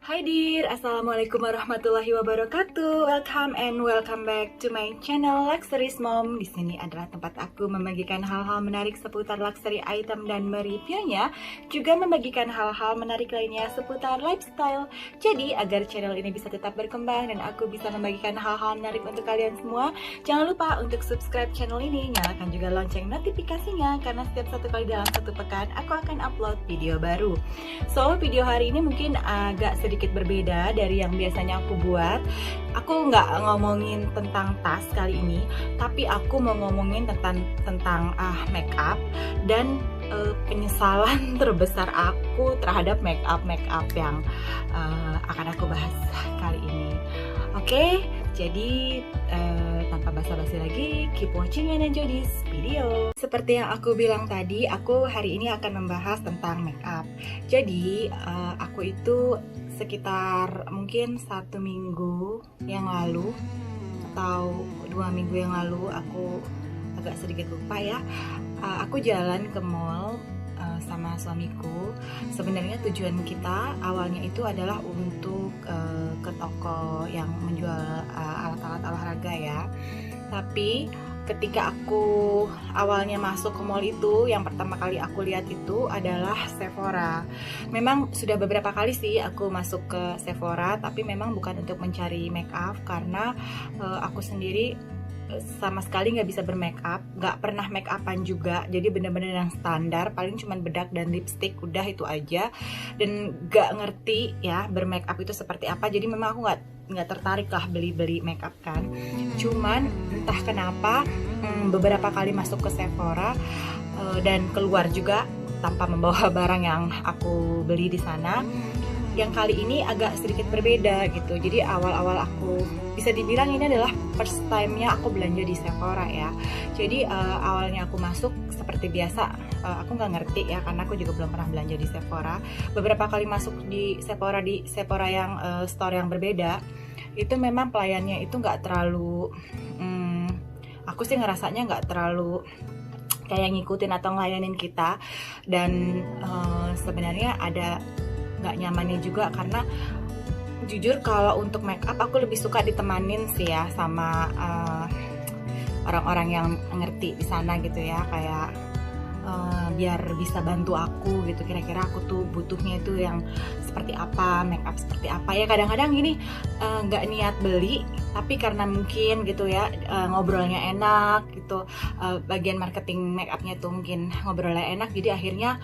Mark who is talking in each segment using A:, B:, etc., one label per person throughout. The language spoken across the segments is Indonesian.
A: Hai dear, Assalamualaikum warahmatullahi wabarakatuh. Welcome back to my channel Luxuries Mom. Di sini adalah tempat aku membagikan hal-hal menarik seputar luxury item dan mereviewnya, juga membagikan hal-hal menarik lainnya seputar lifestyle. Jadi agar channel ini bisa tetap berkembang dan aku bisa membagikan hal-hal menarik untuk kalian semua, jangan lupa untuk subscribe channel ini, nyalakan juga lonceng notifikasinya karena setiap satu kali dalam satu pekan aku akan upload video baru. So video hari ini mungkin agak sedikit berbeda dari yang biasanya aku buat. Aku nggak ngomongin tentang tas kali ini, tapi aku mau ngomongin tentang make up dan penyesalan terbesar aku terhadap make up yang akan aku bahas kali ini. Oke, jadi tanpa basa-basi lagi, keep watching and enjoy this video. Seperti yang aku bilang tadi, aku hari ini akan membahas tentang make up. Jadi aku itu sekitar mungkin 1 minggu yang lalu atau 2 minggu yang lalu, aku agak sedikit lupa ya, aku jalan ke mall sama suamiku. Sebenarnya tujuan kita awalnya itu adalah untuk ke toko yang menjual alat-alat olahraga ya. Tapi ketika aku awalnya masuk ke mall itu, yang pertama kali aku lihat itu adalah Sephora. Memang sudah beberapa kali sih aku masuk ke Sephora, tapi memang bukan untuk mencari make up karena aku sendiri sama sekali nggak bisa bermake up, nggak pernah make upan juga, jadi bener-bener yang standar, paling cuman bedak dan lipstick, udah itu aja, dan nggak ngerti ya bermake up itu seperti apa. Jadi memang aku nggak tertarik lah beli make up kan. Cuman entah kenapa beberapa kali masuk ke Sephora dan keluar juga tanpa membawa barang yang aku beli di sana. Yang kali ini agak sedikit berbeda gitu. Jadi awal-awal aku bisa dibilang ini adalah first time-nya aku belanja di Sephora ya. Jadi awalnya aku masuk seperti biasa, aku nggak ngerti ya karena aku juga belum pernah belanja di Sephora. Beberapa kali masuk di Sephora yang store yang berbeda, itu memang pelayannya itu nggak terlalu, aku sih ngerasanya nggak terlalu kayak ngikutin atau ngelayanin kita, dan sebenarnya ada nggak nyamannya juga karena jujur kalau untuk make up aku lebih suka ditemanin sih ya sama orang-orang yang ngerti di sana gitu ya, kayak biar bisa bantu aku gitu, kira-kira aku tuh butuhnya itu yang seperti apa, make up seperti apa ya. Kadang-kadang gini nggak niat beli, tapi karena mungkin gitu ya ngobrolnya enak gitu, bagian marketing make upnya tuh mungkin ngobrolnya enak, jadi akhirnya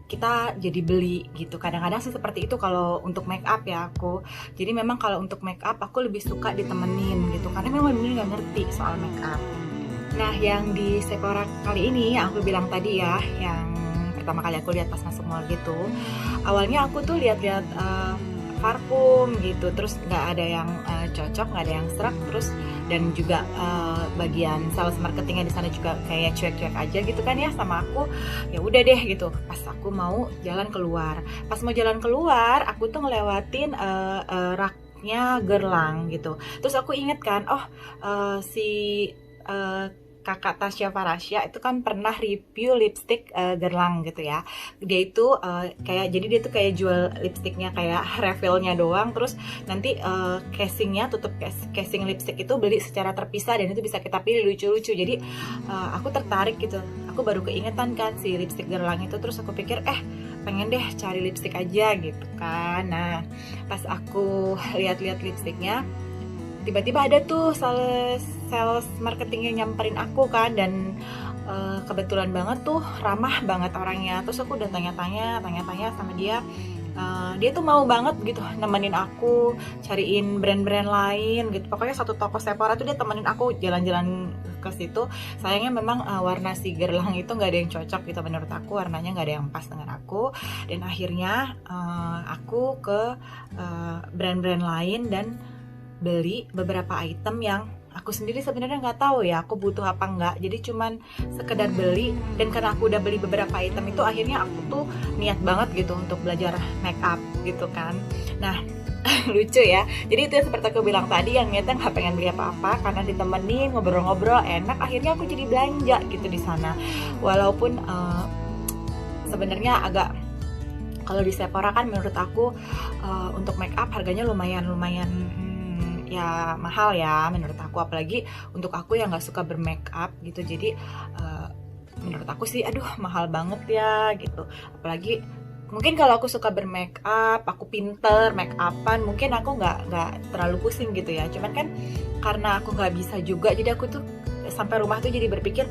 A: kita jadi beli gitu. Kadang-kadang sih seperti itu kalau untuk make up ya aku. Jadi memang kalau untuk make up aku lebih suka ditemenin gitu, karena memang bener nggak ngerti soal make up. Nah yang di Sephora kali ini yang aku bilang tadi ya, yang pertama kali aku lihat pas masuk mall gitu, awalnya aku tuh lihat-lihat parfum gitu, terus nggak ada yang cocok, nggak ada yang serak, terus dan juga bagian sales marketingnya di sana juga kayak cuek-cuek aja gitu kan ya sama aku. Ya udah deh gitu, pas aku mau jalan keluar, aku tuh ngelewatin raknya Guerlain gitu. Terus aku inget kan, si kakak Tasya Farasya itu kan pernah review lipstick Guerlain gitu ya. Dia itu dia tuh kayak jual lipstiknya kayak refillnya doang, terus nanti casingnya, tutup casing lipstick itu beli secara terpisah dan itu bisa kita pilih, lucu-lucu. Jadi aku tertarik gitu, aku baru keingetan kan si lipstick Guerlain itu, terus aku pikir pengen deh cari lipstick aja gitu kan. Nah pas aku lihat-lihat lipstiknya, tiba-tiba ada tuh sales marketing yang nyamperin aku kan, dan kebetulan banget tuh ramah banget orangnya. Terus aku udah tanya-tanya sama dia, dia tuh mau banget gitu nemenin aku cariin brand-brand lain gitu. Pokoknya satu toko Sephora tuh dia temenin aku jalan-jalan ke situ. Sayangnya memang warna si Guerlain itu nggak ada yang cocok gitu menurut aku, warnanya nggak ada yang pas dengan aku, dan akhirnya aku ke brand-brand lain dan beli beberapa item yang aku sendiri sebenarnya nggak tahu ya aku butuh apa enggak. Jadi cuman sekedar beli, dan karena aku udah beli beberapa item itu, akhirnya aku tuh niat banget gitu untuk belajar make up gitu kan. Nah lucu ya, jadi itu seperti aku bilang tadi, yang niatnya nggak pengen beli apa-apa, karena ditemenin ngobrol-ngobrol enak, akhirnya aku jadi belanja gitu di sana. Walaupun sebenarnya agak Kalau di Sephora kan menurut aku untuk make up harganya lumayan ya mahal ya menurut aku, apalagi untuk aku yang nggak suka bermake up gitu. Jadi menurut aku sih aduh mahal banget ya gitu. Apalagi mungkin kalau aku suka bermake up, aku pinter make upan, mungkin aku nggak terlalu pusing gitu ya. Cuman kan karena aku nggak bisa juga, jadi aku tuh sampai rumah tuh jadi berpikir,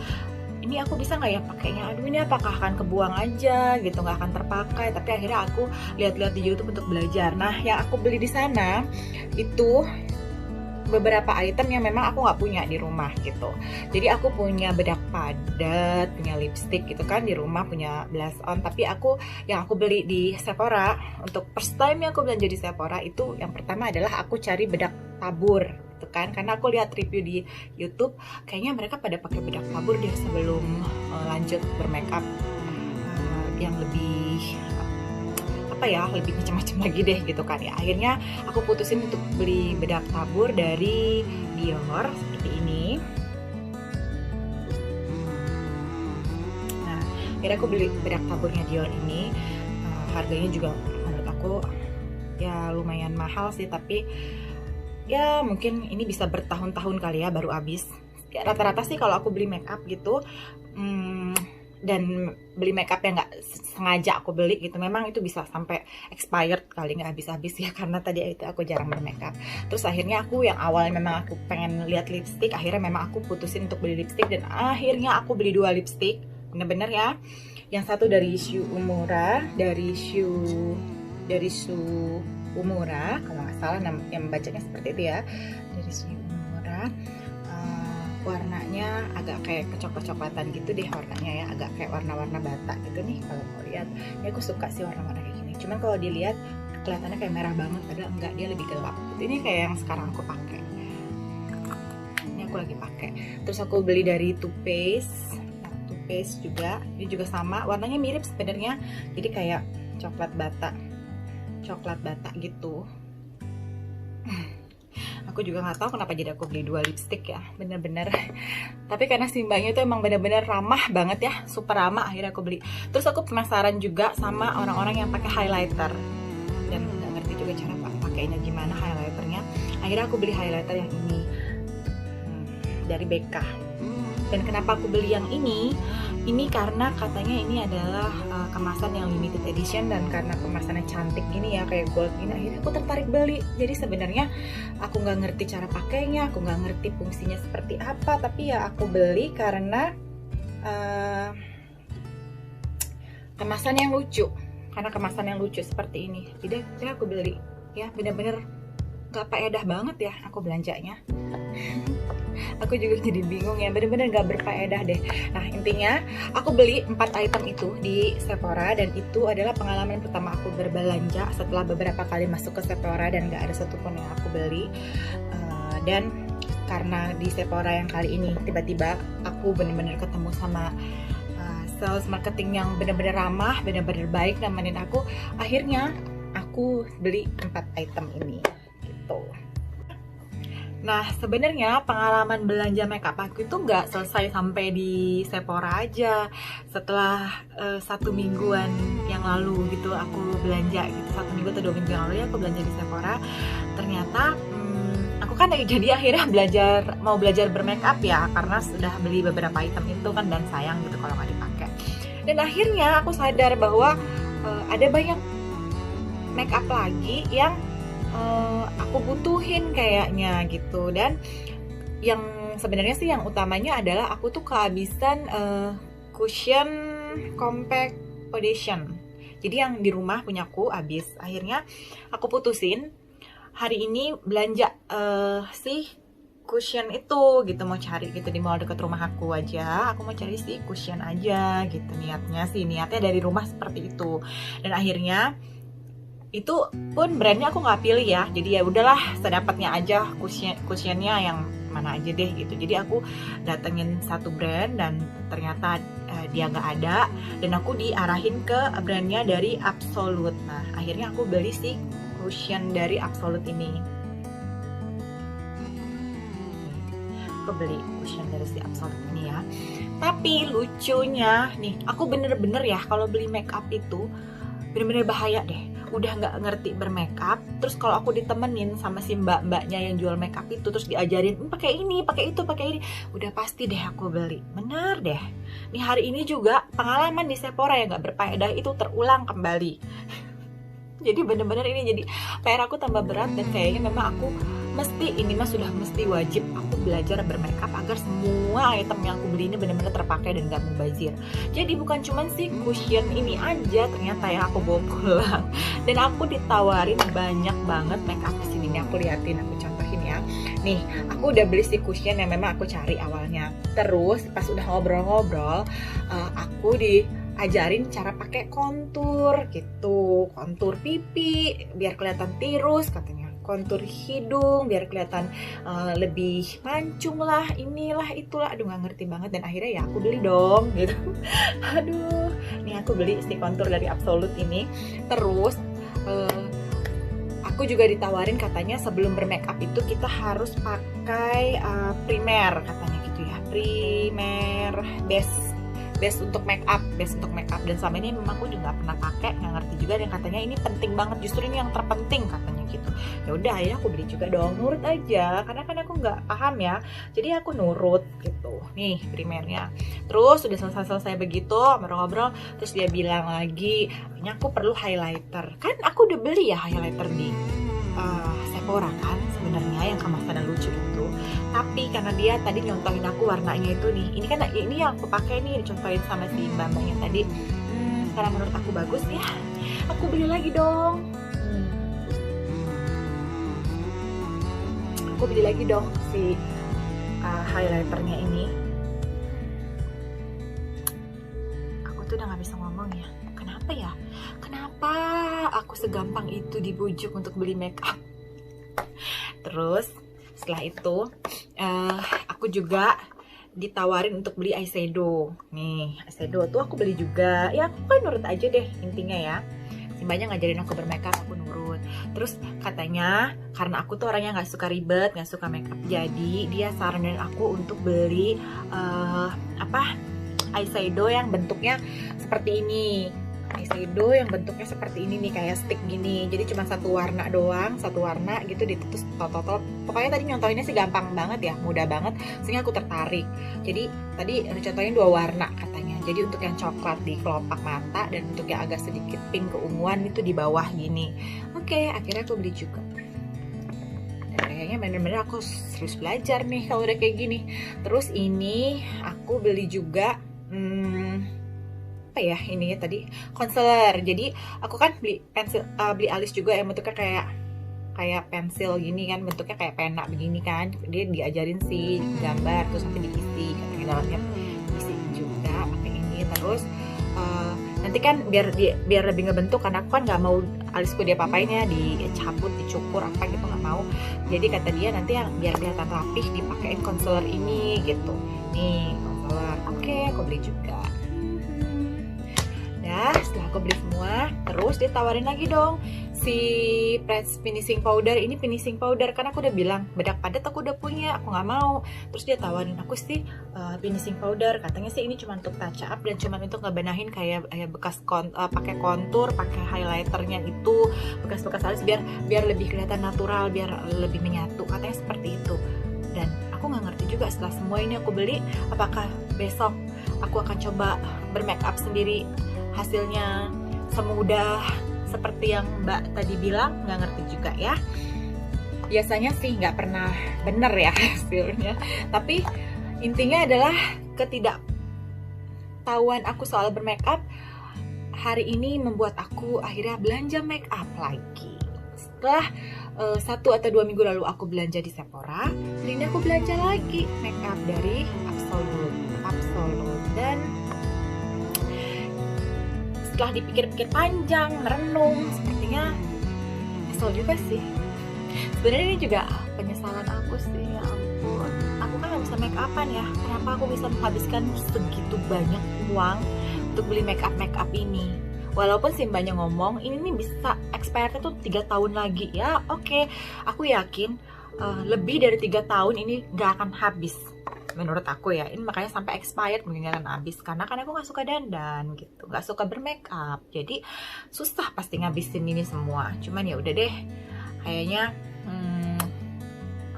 A: ini aku bisa nggak ya pakainya, aduh ini apakah akan kebuang aja gitu, nggak akan terpakai. Tapi akhirnya aku lihat-lihat di YouTube untuk belajar. Nah yang aku beli di sana itu beberapa item yang memang aku nggak punya di rumah gitu. Jadi aku punya bedak padat, punya lipstick gitu kan di rumah, punya blush on. Tapi yang aku beli di Sephora, untuk first time yang aku belanja di Sephora itu yang pertama adalah aku cari bedak tabur gitu kan, karena aku lihat review di YouTube kayaknya mereka pada pakai bedak tabur deh sebelum lanjut bermakeup yang lebih lebih macam-macam lagi deh gitu kan ya. Akhirnya aku putusin untuk beli bedak tabur dari Dior seperti ini. Nah akhirnya aku beli bedak taburnya Dior ini. Harganya juga menurut aku ya lumayan mahal sih, tapi ya mungkin ini bisa bertahun-tahun kali ya baru habis. Ya, rata-rata sih kalau aku beli make up gitu dan beli makeup yang nggak sengaja aku beli gitu, memang itu bisa sampai expired kali, nggak habis-habis ya, karena tadi itu aku jarang bermakeup. Terus akhirnya aku yang awalnya memang aku pengen lihat lipstick, akhirnya memang aku putusin untuk beli lipstick, dan akhirnya aku beli 2 lipstick bener-bener ya. Yang satu dari Shu Uemura, dari Shu Uemura kalau nggak salah yang bacanya seperti itu ya, dari Shu Uemura. Warnanya agak kayak kecoklat-coklatan gitu deh warnanya ya, agak kayak warna-warna bata gitu nih kalau mau lihat. Ya aku suka sih warna-warna kayak gini. Cuman kalau dilihat kelihatannya kayak merah banget, padahal enggak, dia lebih gelap gitu. Ini kayak yang sekarang aku pakai. Ini aku lagi pakai. Terus aku beli dari Too Faced juga. Ini juga sama, warnanya mirip sebenarnya. Jadi kayak coklat bata gitu. Aku juga nggak tahu kenapa jadi aku beli 2 lipstick ya, bener-bener. Tapi karena si mbaknya itu emang bener-bener ramah banget ya, super ramah, akhirnya aku beli. Terus aku penasaran juga sama orang-orang yang pakai highlighter, dan nggak ngerti juga cara pakainya gimana highlighternya. Akhirnya aku beli highlighter yang ini dari BK. Dan kenapa aku beli yang ini karena katanya ini adalah kemasan yang limited edition, dan karena kemasannya cantik gini ya, kayak gold gini, akhirnya aku tertarik beli. Jadi sebenarnya aku nggak ngerti cara pakainya, aku nggak ngerti fungsinya seperti apa, tapi ya aku beli karena kemasan yang lucu, seperti ini. Jadi aku beli ya, bener-bener nggak faedah banget ya aku belanjanya. Aku juga jadi bingung ya, bener-bener gak berfaedah deh. Nah intinya aku beli 4 item itu di Sephora, dan itu adalah pengalaman pertama aku berbelanja setelah beberapa kali masuk ke Sephora dan gak ada satupun yang aku beli. Dan karena di Sephora yang kali ini tiba-tiba aku bener-bener ketemu sama sales marketing yang bener-bener ramah, bener-bener baik, nemenin aku. Akhirnya aku beli 4 item ini gitu. Nah sebenarnya pengalaman belanja makeup aku itu nggak selesai sampai di Sephora aja. Setelah 1 mingguan yang lalu gitu aku belanja gitu, 1 minggu atau 2 minggu yang lalu ya aku belanja di Sephora. Ternyata aku kan jadi akhirnya mau belajar bermakeup ya, karena sudah beli beberapa item itu kan, dan sayang gitu kalau nggak dipakai. Dan akhirnya aku sadar bahwa ada banyak makeup lagi yang aku butuhin kayaknya gitu. Dan yang sebenarnya sih yang utamanya adalah aku tuh kehabisan cushion compact foundation. Jadi yang di rumah punyaku habis. Akhirnya aku putusin hari ini belanja si cushion itu gitu, mau cari gitu di mall dekat rumah aku aja. Aku mau cari si cushion aja gitu, niatnya dari rumah seperti itu. Dan akhirnya itu pun brandnya aku nggak pilih ya, jadi ya udahlah sedapatnya aja, cushionnya yang mana aja deh gitu. Jadi aku datengin satu brand dan ternyata dia nggak ada, dan aku diarahin ke brandnya dari Absolute. Nah akhirnya aku beli si cushion dari Absolute ini. Aku beli cushion dari si Absolute ini ya. Tapi lucunya nih, aku bener-bener ya kalau beli makeup itu bener-bener bahaya deh. Udah nggak ngerti bermakeup, terus kalau aku ditemenin sama si mbak-mbaknya yang jual makeup itu, terus diajarin pakai ini, pakai itu, pakai ini, udah pasti deh aku beli. Bener deh. Nih hari ini juga pengalaman di Sephora yang nggak berfaedah itu terulang kembali. Jadi bener-bener ini jadi PR aku tambah berat, dan kayaknya memang aku mesti, ini mah sudah mesti wajib aku belajar bermakeup agar semua item yang aku beli ini benar-benar terpakai dan gak mubazir. Jadi bukan cuman si cushion ini aja ternyata yang aku bawa pulang, dan aku ditawarin banyak banget makeup di sini nih. Aku liatin, aku contohin ya. Nih, aku udah beli si cushion yang memang aku cari awalnya. Terus pas udah ngobrol-ngobrol, aku diajarin cara pakai kontur gitu, kontur pipi biar kelihatan tirus katanya, kontur hidung biar kelihatan lebih mancung lah, inilah itulah. Aduh nggak ngerti banget, dan akhirnya ya aku beli dong gitu. Aduh, nih aku beli si kontur dari Absolute ini. Terus aku juga ditawarin katanya sebelum bermakeup itu kita harus pakai primer katanya gitu ya, primer base untuk make up, dan selama ini memang aku juga nggak pernah pakai, nggak ngerti juga, dan katanya ini penting banget, justru ini yang terpenting katanya gitu. Ya udah, akhirnya aku beli juga dong, nurut aja, karena kan aku nggak paham ya, jadi aku nurut gitu. Nih primernya. Terus udah selesai begitu ngobrol-ngobrol, terus dia bilang lagi, kayaknya aku perlu highlighter. Kan aku udah beli ya highlighter di Sephora kan sebenarnya yang kemasan lucu itu, tapi karena dia tadi nyontohin aku warnanya itu nih, ini kan ini yang aku pakai nih, dicontohin sama si mbak-mbaknya tadi, karena menurut aku bagus ya, aku beli lagi dong. Aku beli lagi dong si highlighternya ini. Aku tuh udah nggak bisa ngomong ya, kenapa ya, kenapa aku segampang itu dibujuk untuk beli makeup. Terus setelah itu aku juga ditawarin untuk beli eyeshadow. Nih eyeshadow tuh aku beli juga. Ya aku kan nurut aja deh intinya ya. Si mbaknya ngajarin aku bermakeup, aku nurut. Terus katanya karena aku tuh orangnya nggak suka ribet, nggak suka makeup, jadi dia saranin aku untuk beli eyeshadow yang bentuknya seperti ini. Eyeshadow yang bentuknya seperti ini nih, kayak stick gini, jadi cuma satu warna doang, satu warna gitu ditutus total. Pokoknya tadi nyontohinnya sih gampang banget ya, mudah banget, sehingga aku tertarik. Jadi tadi contohin 2 warna katanya, jadi untuk yang coklat di kelopak mata, dan untuk yang agak sedikit pink keunguan itu di bawah gini. Oke, akhirnya aku beli juga. Dan kayaknya bener-bener aku serius belajar nih kalau udah kayak gini. Terus ini aku beli juga apa ya ini ya tadi, concealer. Jadi aku kan beli pensil, beli alis juga yang bentuknya kayak pensil gini kan, bentuknya kayak pena begini kan, dia diajarin sih gambar terus nanti diisi, katanya dalamnya diisi juga pakai ini. Terus nanti kan biar lebih ngebentuk, karena aku kan nggak mau alisku dia papain ya, dicabut, dicukur apa gitu, nggak mau. Jadi kata dia nanti yang biar kelihatan rapih dipakein concealer ini gitu. Nih concealer, oke, aku beli juga. Setelah aku beli semua, terus dia tawarin lagi dong si finishing powder. Ini finishing powder, karena aku udah bilang bedak padat aku udah punya, aku nggak mau. Terus dia tawarin aku sih finishing powder, katanya sih ini cuma untuk touch up dan cuma untuk ngebenahin kayak bekas pakai kontur, pakai highlighternya itu, bekas-bekas alis biar lebih kelihatan natural, biar lebih menyatu, katanya seperti itu. Dan aku nggak ngerti juga setelah semua ini aku beli, apakah besok aku akan coba bermakeup sendiri, hasilnya semudah seperti yang Mbak tadi bilang, nggak ngerti juga ya. Biasanya sih nggak pernah bener ya hasilnya, tapi intinya adalah ketidaktahuan aku soal bermakeup hari ini membuat aku akhirnya belanja makeup lagi. Setelah 1 atau 2 minggu lalu aku belanja di Sephora, hari ini aku belanja lagi makeup dari Absolute. Dan setelah dipikir-pikir panjang, merenung, sepertinya nyesel juga sih. Sebenarnya ini juga penyesalan aku sih, ya ampun. Aku kan gak bisa make upan ya, kenapa aku bisa menghabiskan segitu banyak uang untuk beli make up ini. Walaupun si mbaknya ngomong, ini nih bisa expirednya tuh 3 tahun lagi. Ya oke, aku yakin lebih dari 3 tahun ini gak akan habis. menurut aku ya, ini makanya sampai expired mungkin kan habis, karena kan aku nggak suka dandan gitu, nggak suka bermake up, jadi susah pasti ngabisin ini semua. Cuman ya udah deh, kayaknya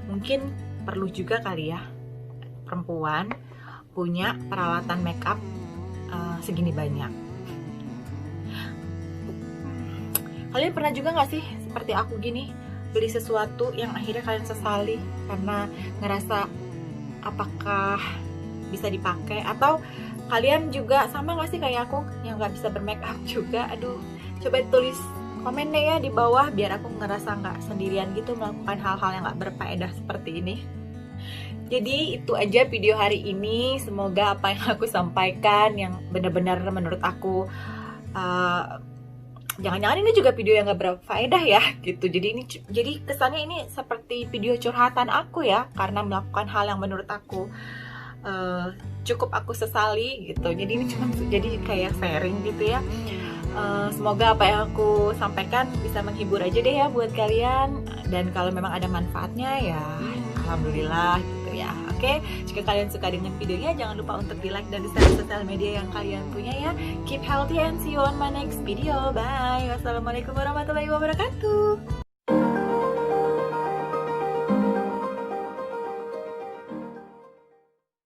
A: mungkin perlu juga kali ya perempuan punya peralatan make up segini banyak. Kalian pernah juga nggak sih seperti aku gini, beli sesuatu yang akhirnya kalian sesali karena ngerasa apakah bisa dipakai? Atau kalian juga sama nggak sih kayak aku yang nggak bisa bermake up juga? Aduh, coba tulis komen deh ya di bawah biar aku ngerasa nggak sendirian gitu melakukan hal-hal yang nggak berfaedah seperti ini. Jadi itu aja video hari ini. Semoga apa yang aku sampaikan yang benar-benar menurut aku jangan-jangan ini juga video yang gak berfaedah ya gitu. Jadi kesannya ini seperti video curhatan aku ya, karena melakukan hal yang menurut aku cukup aku sesali gitu. Jadi ini cuma jadi kayak sharing gitu ya. Semoga apa yang aku sampaikan bisa menghibur aja deh ya buat kalian. Dan kalau memang ada manfaatnya ya alhamdulillah gitu ya. Oke, jika kalian suka dengan videonya jangan lupa untuk di like dan di share di sosial media yang kalian punya ya. Keep healthy and see you on my next video. Bye. Wassalamualaikum warahmatullahi wabarakatuh.